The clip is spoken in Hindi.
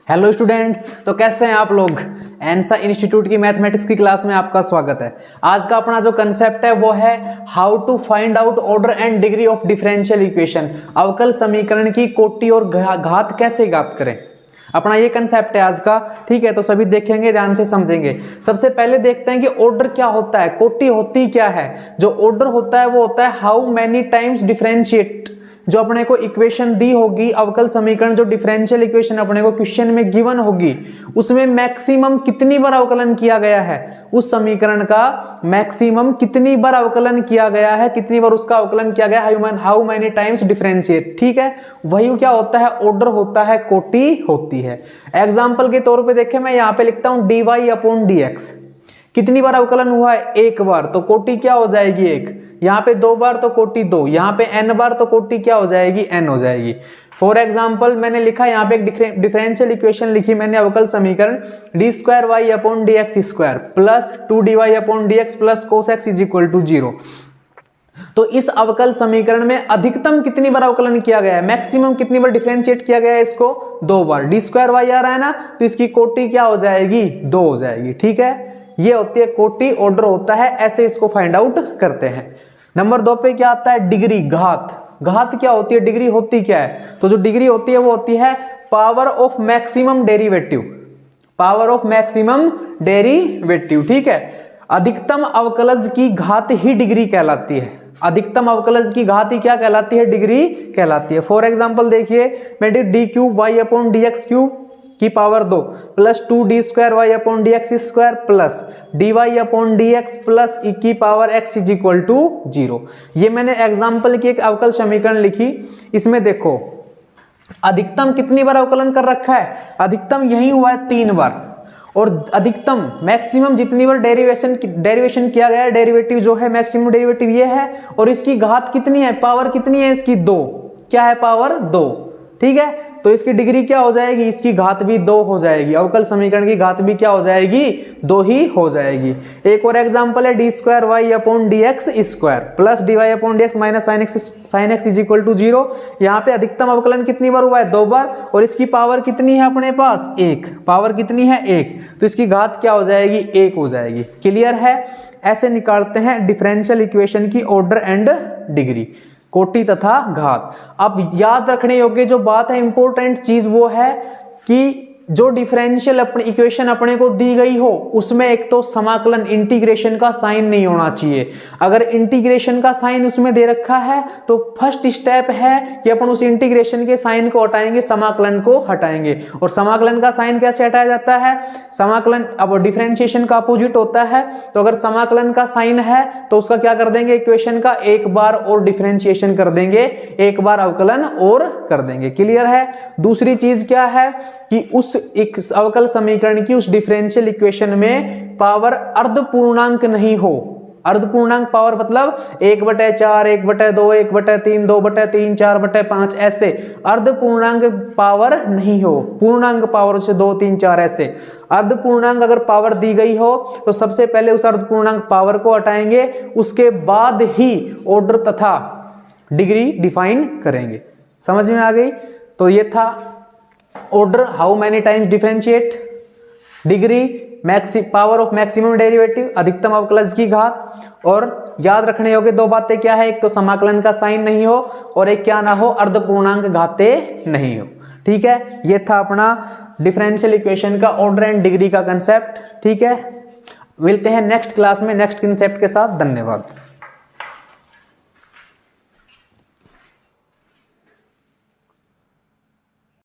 हेलो स्टूडेंट्स, तो कैसे हैं आप लोग। एनसा इंस्टीट्यूट की मैथमेटिक्स की क्लास में आपका स्वागत है। आज का अपना जो कंसेप्ट है वो है how to find out order and degree of differential equation. अवकल समीकरण की कोटि और घात कैसे ज्ञात करें, अपना ये कंसेप्ट है आज का। ठीक है, तो सभी देखेंगे, ध्यान से समझेंगे। सबसे पहले देखते हैं कि ऑर्डर क्या होता है, कोटि होती क्या है। जो ऑर्डर होता है वो होता है हाउ मेनी टाइम्स डिफरेंशिएट। जो अपने को इक्वेशन दी होगी, अवकल समीकरण जो डिफरेंशियल इक्वेशन अपने को क्वेश्चन में गिवन होगी, उसमें मैक्सिमम कितनी बार अवकलन किया गया है, उस समीकरण का मैक्सिमम कितनी बार अवकलन किया गया है, कितनी बार उसका अवकलन किया गया है, हाउ मेनी टाइम्स डिफरेंशिएट। ठीक है, वही क्या होता है, ऑर्डर होता है, कोटि होती है। एग्जाम्पल के तौर पर देखें, मैं यहां पर लिखता हूं dy/dx। कितनी बार अवकलन हुआ है, एक बार, तो कोटि क्या हो जाएगी, एक। यहां पे दो बार तो कोटि दो, यहां पे n बार तो कोटि क्या हो जाएगी, n हो जाएगी। फॉर एग्जाम्पल मैंने लिखा यहां पे एक डिफरेंशियल इक्वेशन लिखी मैंने, अवकल समीकरण d²y/dx² plus 2dy/dx plus cos x = 0। तो इस अवकल समीकरण में अधिकतम कितनी बार अवकलन किया गया है, मैक्सिमम कितनी बार डिफरेंशिएट किया गया है इसको, दो बार। d²y आ रहा है ना, तो इसकी कोटि क्या हो जाएगी, दो हो जाएगी। ठीक है, ये होती है कोटि, ऑर्डर होता है, ऐसे इसको फाइंड आउट करते हैं। नंबर 2 पे क्या आता है, डिग्री, घात। घात क्या होती है, डिग्री होती क्या है, तो जो डिग्री होती है वो होती है power of maximum derivative. Power of maximum derivative. ठीक है, अधिकतम अवकलज की घात ही डिग्री कहलाती है। अधिकतम अवकलज की घात ही क्या कहलाती है, डिग्री कहलाती है। फॉर एग्जाम्पल देखिए, मैं d³ y/dx³ की power 2 plus 2d²y/dx² plus dy/dx plus e की पावर x = 0। ये मैंने एग्जाम्पल की एक अवकल समीकरण लिखी। इसमें देखो अधिकतम कितनी बार अवकलन कर रखा है, अधिकतम यही हुआ है 3 बार, और अधिकतम मैक्सिमम जितनी बार डेरिवेशन किया गया है, डेरिवेटिव जो है मैक्सिमम डेरिवेटिव ये है, और इसकी घात कितनी है, पावर कितनी है इसकी, 2। क्या है, पावर 2। ठीक है, तो इसकी डिग्री क्या हो जाएगी, इसकी घात भी 2 हो जाएगी। अवकल समीकरण की घात भी क्या हो जाएगी, 2 ही हो जाएगी। एक और एग्जांपल है d²y/dx² plus dy/dx minus sin x = 0। यहाँ पे अधिकतम अवकलन कितनी बार हुआ है, 2 बार, और इसकी पावर कितनी है अपने पास, 1। पावर कितनी है, 1, तो इसकी घात क्या हो जाएगी, 1 हो जाएगी। क्लियर है, ऐसे निकालते हैं डिफरेंशियल इक्वेशन की ऑर्डर एंड डिग्री, कोटि तथा घात। अब याद रखने योग्य जो बात है, इंपॉर्टेंट चीज वो है कि जो डिफरेंशियल इक्वेशन अपने को दी गई हो, उसमें एक तो समाकलन इंटीग्रेशन का साइन नहीं होना चाहिए। अगर इंटीग्रेशन का साइन उसमें दे रखा है तो फर्स्ट स्टेप है कि अपन उस इंटीग्रेशन के साइन को हटाएंगे, समाकलन को हटाएंगे। और समाकलन का साइन कैसे हटाया जाता है, समाकलन अब डिफरेंशिएशन का अपोजिट होता है, तो अगर समाकलन का साइन है तो उसका क्या कर देंगे, इक्वेशन का एक बार और डिफरेंशिएशन कर देंगे, एक बार अवकलन और कर देंगे। क्लियर है। दूसरी चीज क्या है कि उस एक अवकल समीकरण की उस डिफरेंशियल इक्वेशन में पावर अर्ध पूर्णांक नहीं हो। अर्ध पूर्णांक पावर मतलब 1/4, 1/2, 1/3, 2/3, 4/5, ऐसे अर्ध पूर्णांक पावर नहीं हो। पूर्णांक पावर से 2, 3, 4 ऐसे अर्ध पूर्णांक अगर पावर दी गई हो तो सबसे पहले उस अर्ध पूर्णांक पावर को हटाएंगे, उसके बाद ही ऑर्डर तथा डिग्री डिफाइन करेंगे। समझ में आ गई। तो ये था order, how many times differentiate, degree, power of maximum derivative, अधिकतम अवकलज की घात। और याद रखने योग्य 2 बातें क्या है, एक तो समाकलन का साइन नहीं हो, और एक क्या ना हो, अर्ध पूर्णांक घातें नहीं हो। ठीक है, ये था अपना डिफरेंशियल इक्वेशन का ऑर्डर एंड डिग्री का कंसेप्ट। ठीक है, मिलते हैं नेक्स्ट क्लास में नेक्स्ट कंसेप्ट के साथ। धन्यवाद।